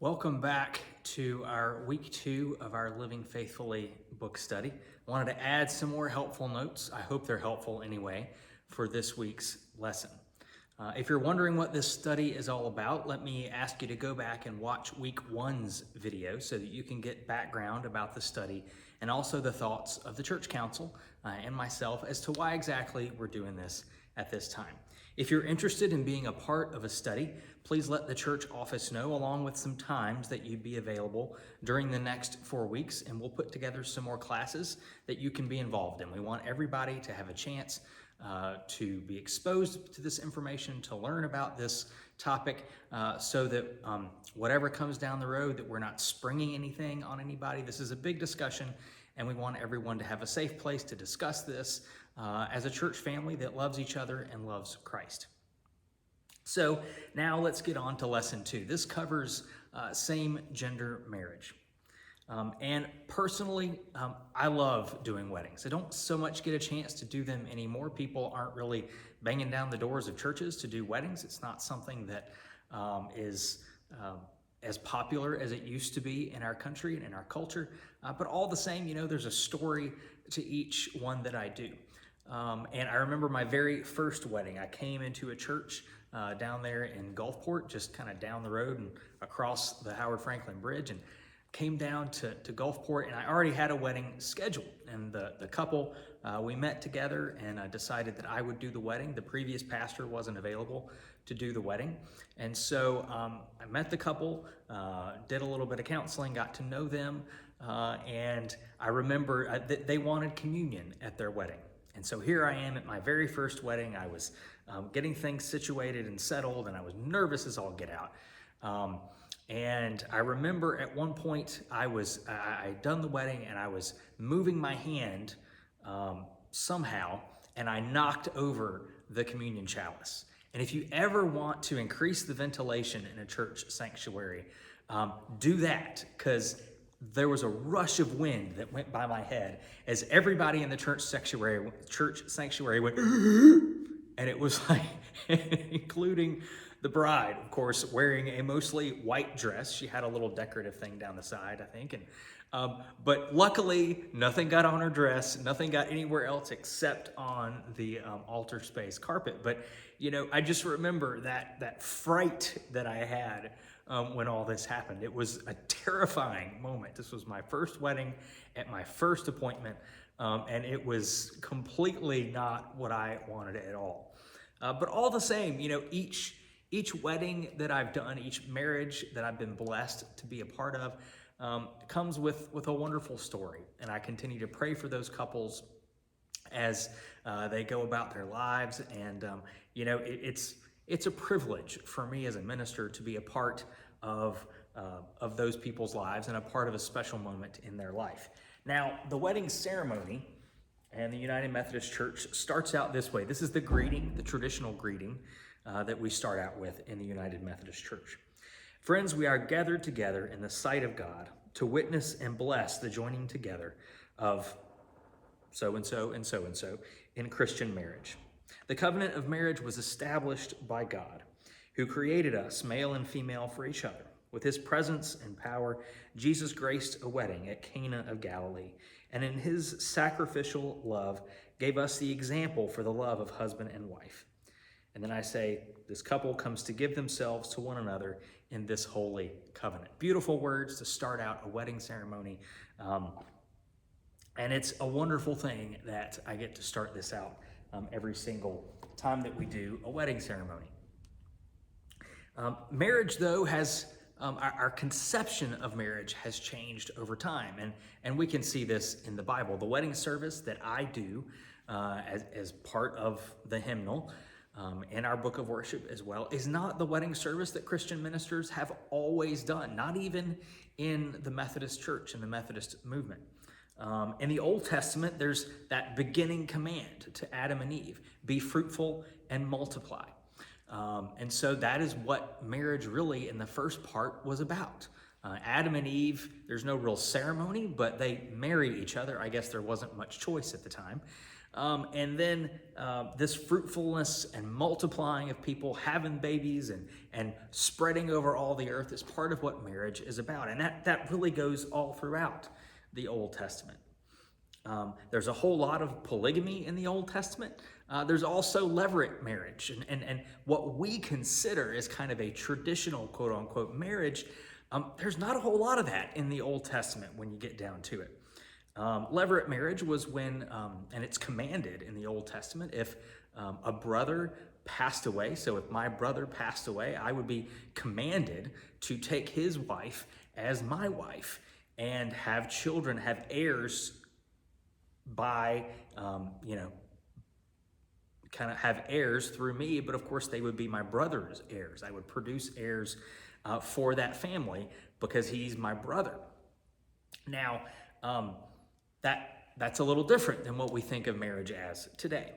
Welcome back to our week 2 of our Living Faithfully book study. I wanted to add some more helpful notes. I hope they're helpful anyway for this week's lesson. If you're wondering what this study is all about, let me ask you to go back and watch week 1's video so that you can get background about the study and also the thoughts of the church council and myself as to why exactly we're doing this at this time. If you're interested in being a part of a study, please let the church office know along with some times that you'd be available during the next 4 weeks, and we'll put together some more classes that you can be involved in. We want everybody to have a chance to be exposed to this information, to learn about this topic, so that whatever comes down the road, that we're not springing anything on anybody. This is a big discussion, and we want everyone to have a safe place to discuss this as a church family that loves each other and loves Christ. So now let's get on to lesson 2. This covers same-gender marriage. And personally, I love doing weddings. I don't so much get a chance to do them anymore. People aren't really banging down the doors of churches to do weddings. It's not something that is as popular as it used to be in our country and in our culture. But all the same, there's a story to each one that I do. And I remember my very first wedding. I came into a church down there in Gulfport, just kind of down the road and across the Howard Franklin Bridge, and came down to Gulfport, and I already had a wedding scheduled. And the couple, we met together and decided that I would do the wedding. The previous pastor wasn't available to do the wedding. And so I met the couple, did a little bit of counseling, got to know them, and I remember that they wanted communion at their wedding. And so here I am at my very first wedding. I was getting things situated and settled, and I was nervous as all get out. And I remember at one point I'd done the wedding, and I was moving my hand somehow, and I knocked over the communion chalice. And if you ever want to increase the ventilation in a church sanctuary, do that, because there was a rush of wind that went by my head as everybody in the church sanctuary went, and it was like, including the bride, of course, wearing a mostly white dress. She had a little decorative thing down the side, I think. But luckily, nothing got on her dress, nothing got anywhere else except on the altar space carpet. But, I just remember that fright that I had when all this happened. It was a terrifying moment. This was my first wedding at my first appointment, and it was completely not what I wanted at all. But all the same, each wedding that I've done, each marriage that I've been blessed to be a part of, comes with a wonderful story. And I continue to pray for those couples as they go about their lives. And, it's a privilege for me as a minister to be a part of those people's lives and a part of a special moment in their life. Now, the wedding ceremony and the United Methodist Church starts out this way. This is the greeting, the traditional greeting that we start out with in the United Methodist Church. Friends, we are gathered together in the sight of God to witness and bless the joining together of so-and-so and so-and-so in Christian marriage. The covenant of marriage was established by God, who created us, male and female, for each other. With his presence and power, Jesus graced a wedding at Cana of Galilee, and in his sacrificial love gave us the example for the love of husband and wife. And then I say, this couple comes to give themselves to one another in this holy covenant. Beautiful words to start out a wedding ceremony. And it's a wonderful thing that I get to start this out every single time that we do a wedding ceremony. Marriage, though, has our conception of marriage has changed over time, and we can see this in the Bible. The wedding service that I do as part of the hymnal in our book of worship as well is not the wedding service that Christian ministers have always done, not even in the Methodist Church and the Methodist movement. In the Old Testament, there's that beginning command to Adam and Eve, be fruitful and multiply. And so that is what marriage really in the first part was about. Adam and Eve, there's no real ceremony, but they marry each other. I guess there wasn't much choice at the time. And then this fruitfulness and multiplying of people, having babies and spreading over all the earth is part of what marriage is about. And that really goes all throughout the Old Testament. There's a whole lot of polygamy in the Old Testament. There's also levirate marriage. And what we consider is kind of a traditional, quote unquote, marriage. There's not a whole lot of that in the Old Testament when you get down to it. Levirate marriage was when, and it's commanded in the Old Testament, if a brother passed away, so if my brother passed away, I would be commanded to take his wife as my wife and have children, have heirs by, kind of have heirs through me, but of course they would be my brother's heirs. I would produce heirs for that family because he's my brother. Now, that's a little different than what we think of marriage as today.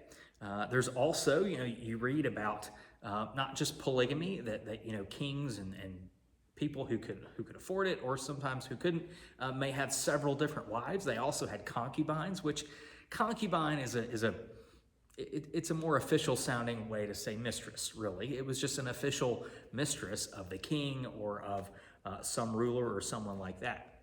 There's also, you read about not just polygamy, that kings and people who could afford it, or sometimes who couldn't, may have several different wives. They also had concubines, which concubine it's a more official sounding way to say mistress, really. It was just an official mistress of the king or of some ruler or someone like that.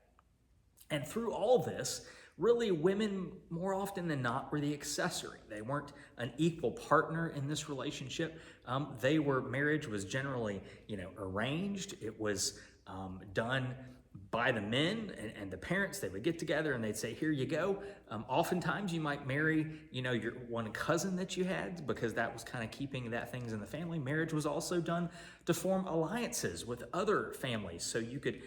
And through all this, really women more often than not were the accessory. They weren't an equal partner in this relationship. Marriage was generally, arranged. It was done by the men and the parents. They would get together and they'd say, here you go. Oftentimes you might marry, your one cousin that you had, because that was kind of keeping that things in the family. Marriage was also done to form alliances with other families, so you could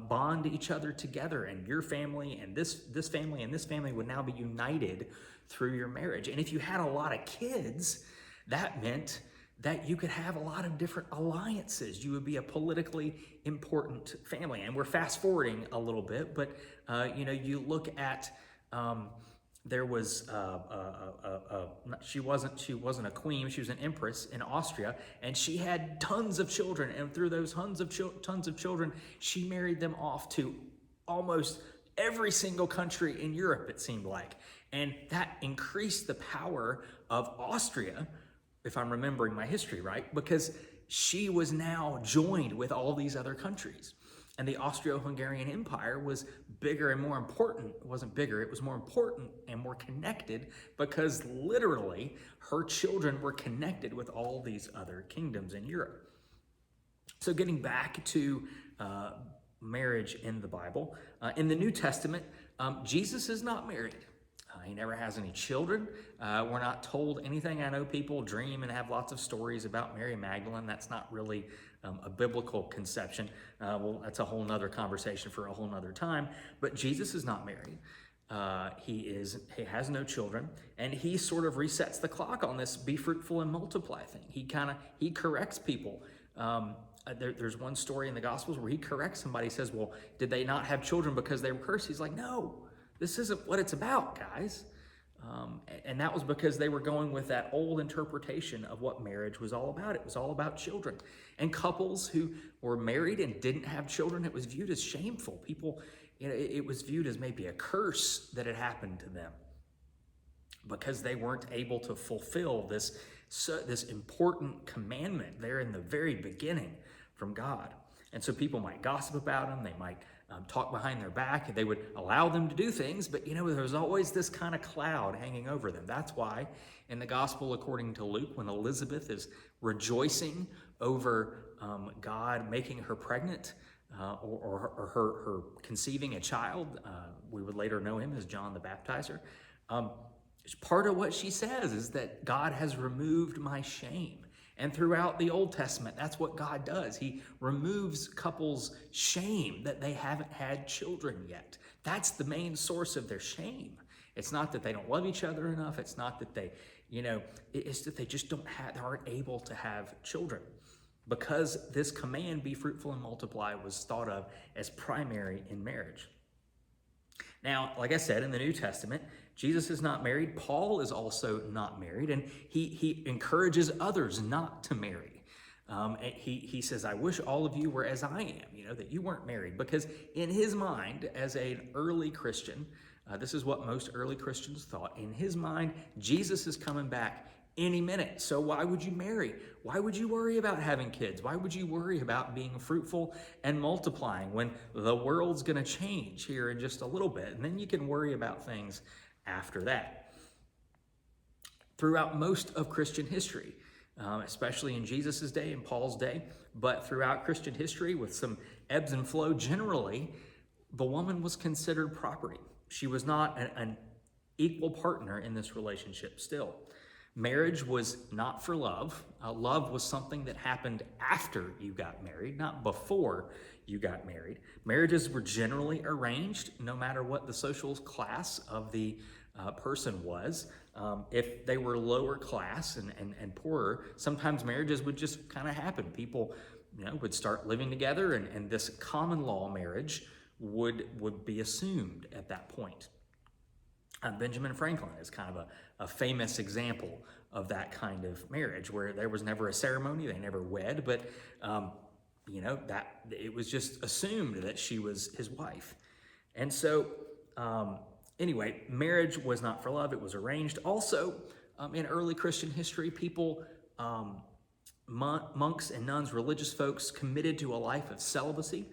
bond each other together, and your family and this family and this family would now be united through your marriage. And if you had a lot of kids, that meant that you could have a lot of different alliances. You would be a politically important family. And we're fast forwarding a little bit, but you look at, there was, she wasn't a queen, she was an empress in Austria, and she had tons of children. And through those tons of children, she married them off to almost every single country in Europe, it seemed like. And that increased the power of Austria, if I'm remembering my history right, because she was now joined with all these other countries. And the Austro-Hungarian Empire was bigger and more important. It wasn't bigger, it was more important and more connected, because literally her children were connected with all these other kingdoms in Europe. So getting back to marriage in the Bible, in the New Testament, Jesus is not married. He never has any children. We're not told anything. I know people dream and have lots of stories about Mary Magdalene. That's not really a biblical conception. Well, that's a whole nother conversation for a whole nother time. But Jesus is not married. He has no children, and he sort of resets the clock on this be fruitful and multiply thing. He corrects people. There's one story in the Gospels where he corrects somebody. He says, well, did they not have children because they were cursed? He's like, no. This isn't what it's about, guys. And that was because they were going with that old interpretation of what marriage was all about. It was all about children. And couples who were married and didn't have children, it was viewed as shameful. People, it was viewed as maybe a curse that had happened to them because they weren't able to fulfill this important commandment there in the very beginning from God. And so people might gossip about them. They might talk behind their back. They would allow them to do things, but there was always this kind of cloud hanging over them. That's why in the gospel, according to Luke, when Elizabeth is rejoicing over God making her pregnant or her conceiving a child, we would later know him as John the Baptizer. Part of what she says is that God has removed my shame. And throughout the Old Testament, that's what God does. He removes couples' shame that they haven't had children yet. That's the main source of their shame. It's not that they don't love each other enough. It's not that they, it's that they just they aren't able to have children. Because this command, be fruitful and multiply, was thought of as primary in marriage. Now, like I said, in the New Testament, Jesus is not married. Paul is also not married, and he encourages others not to marry. He says, I wish all of you were as I am, that you weren't married. Because in his mind, as an early Christian, this is what most early Christians thought. In his mind, Jesus is coming back any minute. So why would you marry? Why would you worry about having kids? Why would you worry about being fruitful and multiplying when the world's going to change here in just a little bit? And then you can worry about things after that. Throughout most of Christian history, especially in Jesus' day and Paul's day, but throughout Christian history with some ebbs and flow, generally, the woman was considered property. She was not an equal partner in this relationship still. Marriage was not for love. Love was something that happened after you got married, not before you got married. Marriages were generally arranged, no matter what the social class of the person was. If they were lower class and poorer, sometimes marriages would just kind of happen. People, would start living together, and this common law marriage would be assumed at that point. Benjamin Franklin is kind of a famous example of that kind of marriage, where there was never a ceremony, they never wed, but that it was just assumed that she was his wife. And so anyway, marriage was not for love, it was arranged. Also, in early Christian history, people, monks and nuns, religious folks, committed to a life of celibacy.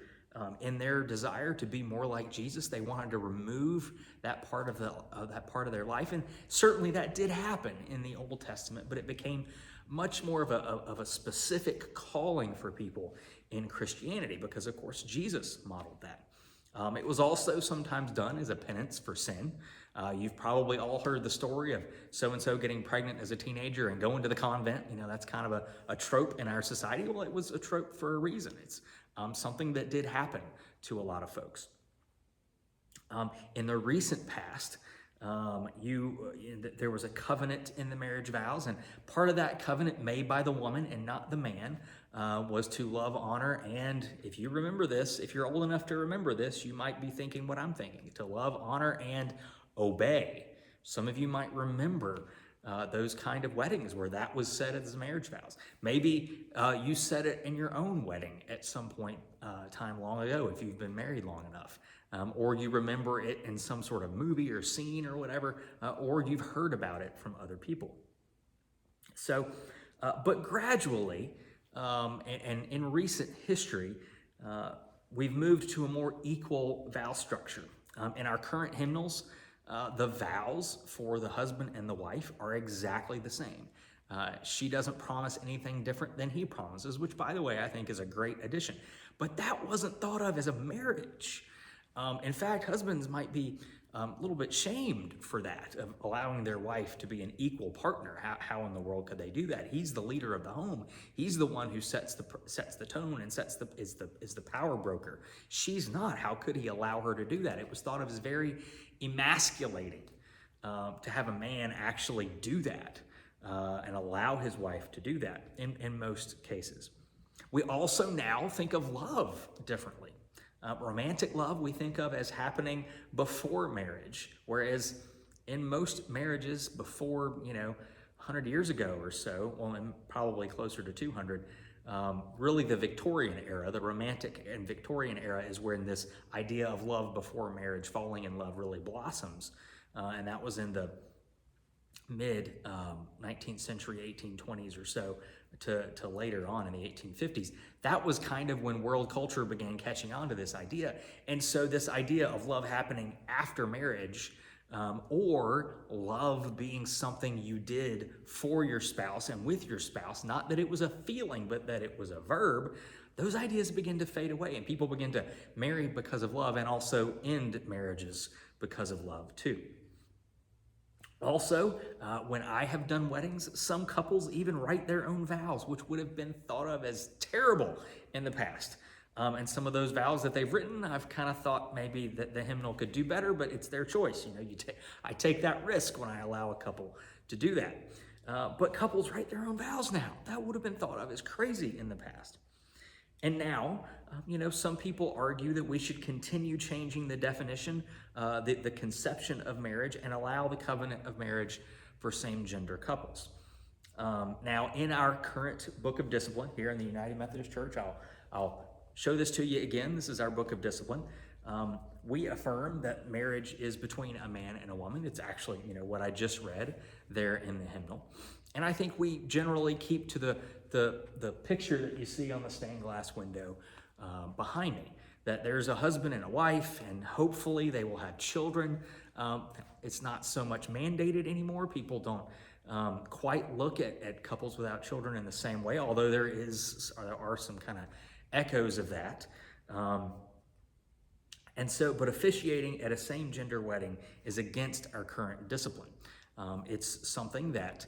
In their desire to be more like Jesus, they wanted to remove that part of their life, and certainly that did happen in the Old Testament. But it became much more of a specific calling for people in Christianity, because of course Jesus modeled that. It was also sometimes done as a penance for sin. You've probably all heard the story of so-and-so getting pregnant as a teenager and going to the convent. That's kind of a trope in our society. Well, it was a trope for a reason. It's something that did happen to a lot of folks. In the recent past, there was a covenant in the marriage vows, and part of that covenant made by the woman and not the man was to love, honor, and if you remember this, if you're old enough to remember this, you might be thinking what I'm thinking, to love, honor, and obey. Some of you might remember those kind of weddings where that was said as marriage vows. Maybe you said it in your own wedding at some point time long ago if you've been married long enough. Or you remember it in some sort of movie or scene or whatever, or you've heard about it from other people. So, but gradually, and in recent history, we've moved to a more equal vow structure. In our current hymnals, the vows for the husband and the wife are exactly the same. She doesn't promise anything different than he promises, which, by the way, I think is a great addition. But that wasn't thought of as a marriage. In fact, husbands might be a little bit shamed for that, of allowing their wife to be an equal partner. How in the world could they do that? He's the leader of the home. He's the one who sets the tone and is the power broker. She's not. How could he allow her to do that? It was thought of as very emasculating to have a man actually do that and allow his wife to do that in most cases. We also now think of love differently. Romantic love we think of as happening before marriage, whereas in most marriages before, 100 years ago or so, well, and probably closer to 200, really the Victorian era, the Romantic and Victorian era is when this idea of love before marriage, falling in love, really blossoms. And that was in the mid 19th century, 1820s or so, to later on in the 1850s. That was kind of when world culture began catching on to this idea. And so this idea of love happening after marriage, or love being something you did for your spouse and with your spouse, not that it was a feeling, but that it was a verb, those ideas begin to fade away, and people begin to marry because of love and also end marriages because of love too. Also, when I have done weddings, some couples even write their own vows, which would have been thought of as terrible in the past. And some of those vows that they've written, I've kind of thought maybe that the hymnal could do better, but it's their choice. I take that risk when I allow a couple to do that. But couples write their own vows now. That would have been thought of as crazy in the past. And now, some people argue that we should continue changing the definition, the conception of marriage, and allow the covenant of marriage for same-gender couples. Now, in our current book of discipline here in the United Methodist Church, I'll show this to you again. This is our book of discipline. We affirm that marriage is between a man and a woman. It's actually, what I just read there in the hymnal. And I think we generally keep to the picture that you see on the stained glass window behind me, that there's a husband and a wife, and hopefully they will have children. It's not so much mandated anymore. People don't quite look at couples without children in the same way, although there are some kind of echoes of that. But officiating at a same-gender wedding is against our current discipline. It's something that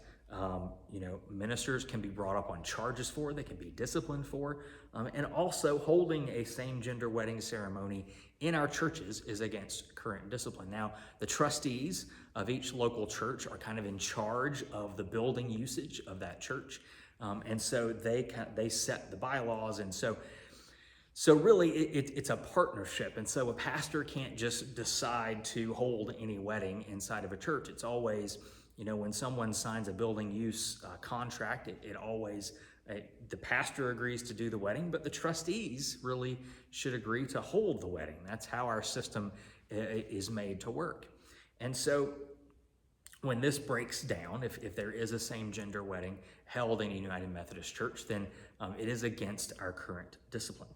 ministers can be brought up on charges for, they can be disciplined for, and also holding a same-gender wedding ceremony in our churches is against current discipline. Now, the trustees of each local church are kind of in charge of the building usage of that church, and so they set the bylaws, and so really it's a partnership, and so a pastor can't just decide to hold any wedding inside of a church. It's always, when someone signs a building use contract, it always, the pastor agrees to do the wedding, but the trustees really should agree to hold the wedding. That's how our system is made to work. And so when this breaks down, if there is a same-gender wedding held in a United Methodist Church, then it is against our current discipline.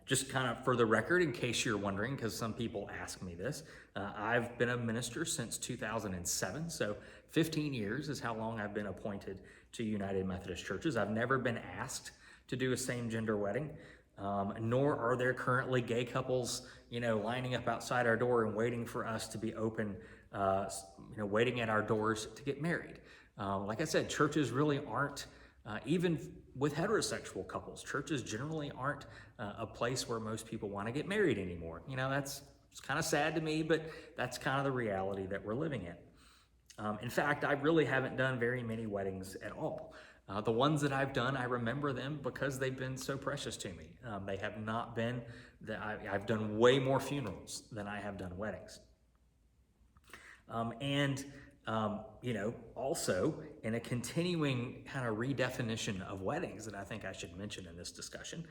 Just kind of for the record, in case you're wondering, because some people ask me this, I've been a minister since 2007, so 15 years is how long I've been appointed to United Methodist Churches. I've never been asked to do a same-gender wedding, nor are there currently gay couples, lining up outside our door and waiting for us to be open, waiting at our doors to get married. Like I said, churches really aren't, even with heterosexual couples, churches generally aren't a place where most people want to get married anymore. It's kind of sad to me, but that's kind of the reality that we're living in. In fact, I really haven't done very many weddings at all. The ones that I've done, I remember them because they've been so precious to me. They have not been, I've done way more funerals than I have done weddings. Also in a continuing kind of redefinition of weddings that I think I should mention in this discussion,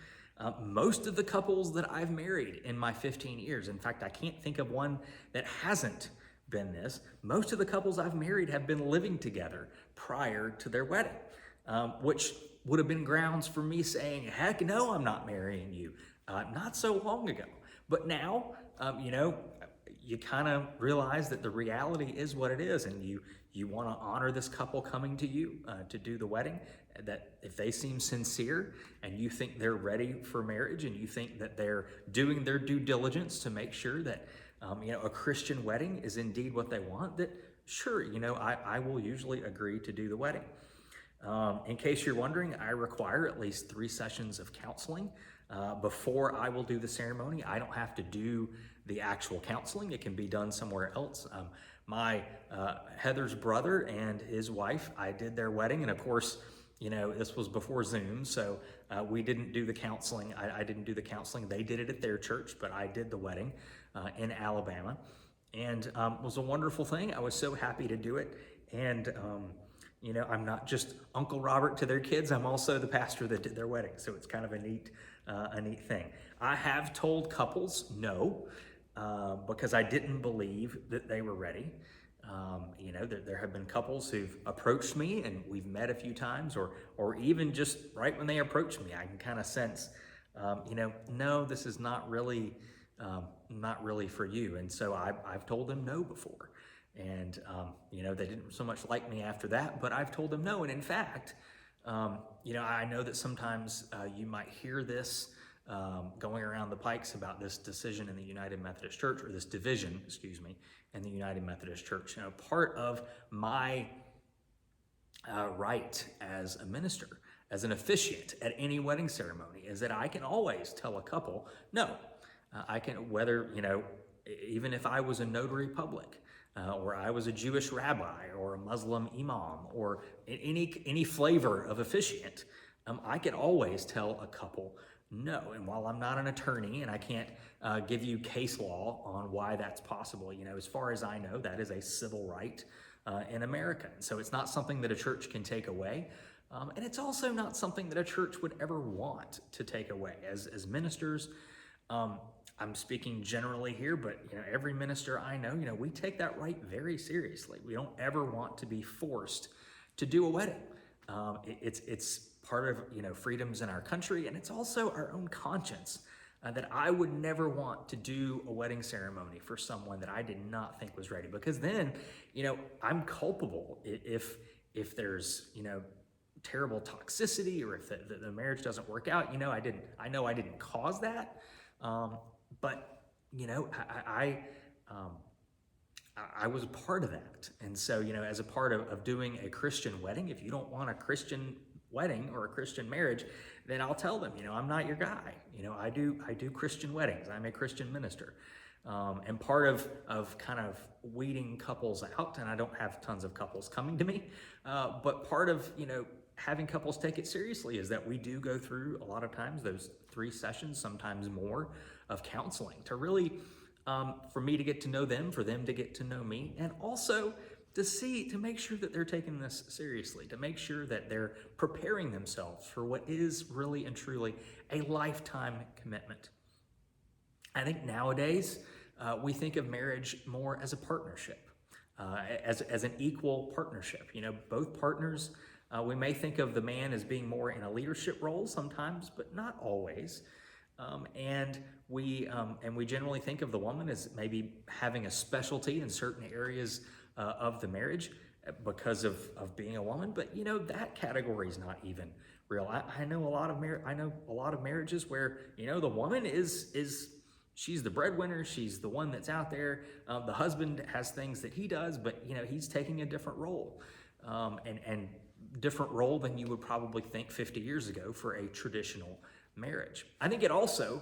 most of the couples that I've married in my 15 years, in fact, I can't think of one that hasn't been this. Most of the couples I've married have been living together prior to their wedding, which would have been grounds for me saying, heck no, I'm not marrying you, not so long ago. But now, you kind of realize that the reality is what it is, and you want to honor this couple coming to you to do the wedding, that if they seem sincere and you think they're ready for marriage and you think that they're doing their due diligence to make sure that a Christian wedding is indeed what they want, that sure, I will usually agree to do the wedding. In case you're wondering, I require at least 3 sessions of counseling before I will do the ceremony. I don't have to do the actual counseling. It can be done somewhere else. My Heather's brother and his wife, I did their wedding, and of course, this was before Zoom, so we didn't do the counseling. I didn't do the counseling. They did it at their church, but I did the wedding in Alabama, and it was a wonderful thing. I was so happy to do it, and I'm not just Uncle Robert to their kids. I'm also the pastor that did their wedding, so it's kind of a neat thing. I have told couples no, because I didn't believe that they were ready. There have been couples who've approached me and we've met a few times, or even just right when they approach me, I can kind of sense, no, this is not really for you. And so I've told them no before. And, they didn't so much like me after that, but I've told them no. And in fact, I know that sometimes you might hear this going around the pikes about this decision in the United Methodist Church, or this division, in the United Methodist Church. Part of my right as a minister, as an officiant at any wedding ceremony, is that I can always tell a couple, no. I can, whether, even if I was a notary public, or I was a Jewish rabbi, or a Muslim imam, or any flavor of officiant, I can always tell a couple no. And while I'm not an attorney and I can't give you case law on why that's possible, as far as I know, that is a civil right in America. And so it's not something that a church can take away. And it's also not something that a church would ever want to take away. As ministers, I'm speaking generally here, but every minister I know, we take that right very seriously. We don't ever want to be forced to do a wedding. It's part of freedoms in our country, and it's also our own conscience that I would never want to do a wedding ceremony for someone that I did not think was ready, because then I'm culpable if there's terrible toxicity, or if the marriage doesn't work out. I know I didn't cause that, but I was a part of that. And so as a part of doing a Christian wedding, if you don't want a Christian wedding or a Christian marriage, then I'll tell them, I'm not your guy. I do Christian weddings. I'm a Christian minister. And part of kind of weeding couples out, and I don't have tons of couples coming to me, but part of having couples take it seriously is that we do go through a lot of times those 3 sessions, sometimes more, of counseling to really, for me to get to know them, for them to get to know me, and also to make sure that they're taking this seriously, to make sure that they're preparing themselves for what is really and truly a lifetime commitment. I think nowadays we think of marriage more as a partnership, as an equal partnership. Both partners, we may think of the man as being more in a leadership role sometimes, but not always. And we generally think of the woman as maybe having a specialty in certain areas of the marriage because of being a woman. But that category is not even real. I know a lot of marriages where the woman is she's the breadwinner, she's the one that's out there. The husband has things that he does, but he's taking a different role, and different role than you would probably think 50 years ago for a traditional marriage. I think it also,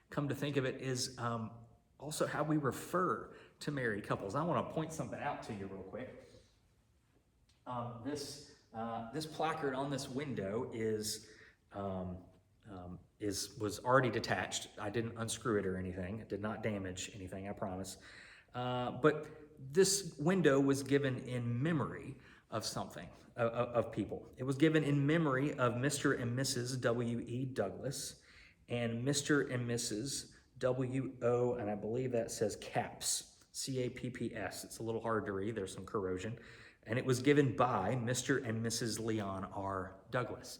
come to think of it, is also how we refer to married couples. I want to point something out to you real quick. This placard on this window was already detached. I didn't unscrew it or anything. It did not damage anything, I promise. But this window was given in memory of something, of people. It was given in memory of Mr. and Mrs. W.E. Douglas and Mr. and Mrs. W.O., and I believe that says Capps, C-A-P-P-S. It's a little hard to read. There's some corrosion. And it was given by Mr. and Mrs. Leon R. Douglas.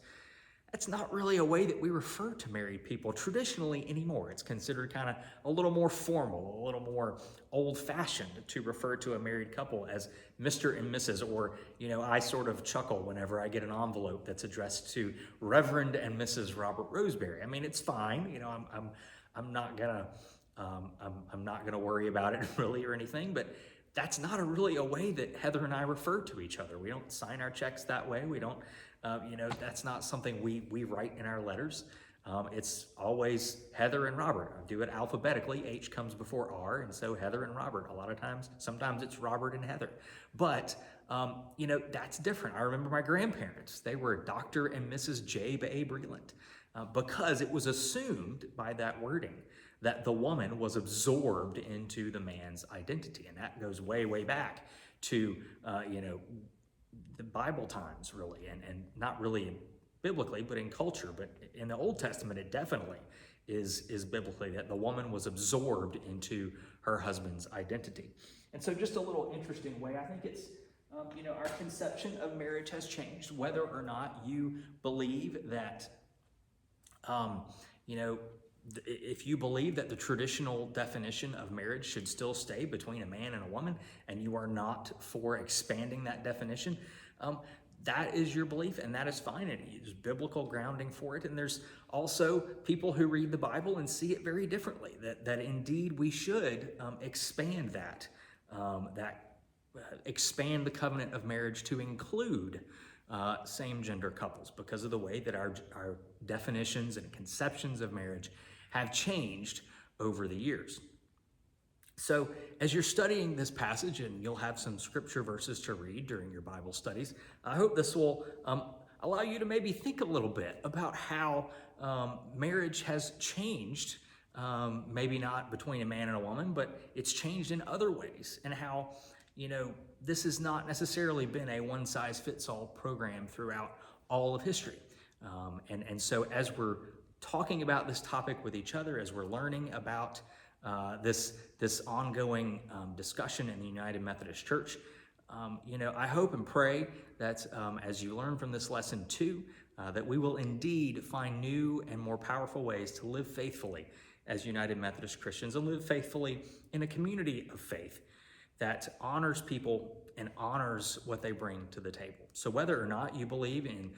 That's not really a way that we refer to married people traditionally anymore. It's considered kind of a little more formal, a little more old-fashioned to refer to a married couple as Mr. and Mrs. Or, I sort of chuckle whenever I get an envelope that's addressed to Reverend and Mrs. Robert Roseberry. I mean, it's fine. I'm not gonna worry about it really or anything, but that's not really a way that Heather and I refer to each other. We don't sign our checks that way. We don't. That's not something we write in our letters. It's always Heather and Robert. I do it alphabetically. H comes before R, and so Heather and Robert. A lot of times, sometimes it's Robert and Heather. But, that's different. I remember my grandparents. They were Dr. and Mrs. J. A. Breland, because it was assumed by that wording that the woman was absorbed into the man's identity. And that goes way, way back to, the Bible times, really, and not really biblically, but in culture. But in the Old Testament, it definitely is biblically that the woman was absorbed into her husband's identity. And so just a little interesting way, I think it's, our conception of marriage has changed, whether or not you believe that, if you believe that the traditional definition of marriage should still stay between a man and a woman, and you are not for expanding that definition, that is your belief, and that is fine. And there's biblical grounding for it. And there's also people who read the Bible and see it very differently, that indeed we should expand expand the covenant of marriage to include same-gender couples, because of the way that our definitions and conceptions of marriage have changed over the years. So as you're studying this passage, and you'll have some scripture verses to read during your Bible studies, I hope this will allow you to maybe think a little bit about how marriage has changed, maybe not between a man and a woman, but it's changed in other ways, and how this has not necessarily been a one-size-fits-all program throughout all of history. And so as we're talking about this topic with each other, as we're learning about this ongoing discussion in the United Methodist Church, I hope and pray that as you learn from this lesson too, that we will indeed find new and more powerful ways to live faithfully as United Methodist Christians and live faithfully in a community of faith that honors people and honors what they bring to the table. So whether or not you believe in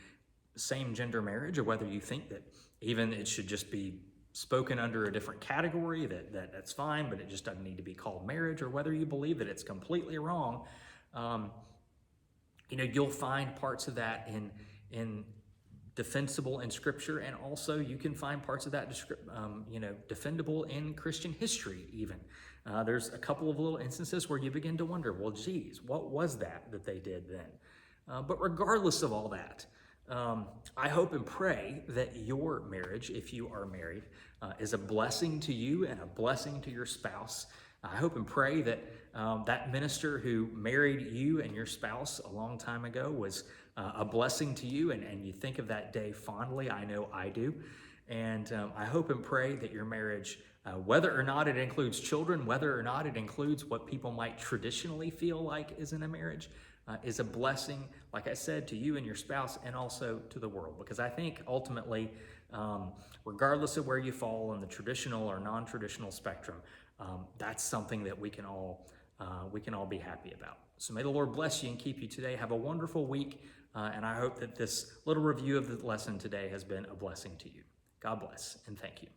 same-gender marriage, or whether you think that even it should just be spoken under a different category, that's fine, but it just doesn't need to be called marriage, or whether you believe that it's completely wrong, you'll find parts of that in defensible in Scripture, and also you can find parts of that defendable in Christian history even. There's a couple of little instances where you begin to wonder, well, geez, what was that they did then? But regardless of all that, I hope and pray that your marriage, if you are married, is a blessing to you and a blessing to your spouse. I hope and pray that that minister who married you and your spouse a long time ago was a blessing to you, and you think of that day fondly. I know I do. And I hope and pray that your marriage, whether or not it includes children, whether or not it includes what people might traditionally feel like is in a marriage, is a blessing, like I said, to you and your spouse, and also to the world. Because I think ultimately, regardless of where you fall on the traditional or non-traditional spectrum, that's something that we can all be happy about. So may the Lord bless you and keep you today. Have a wonderful week, and I hope that this little review of the lesson today has been a blessing to you. God bless, and thank you.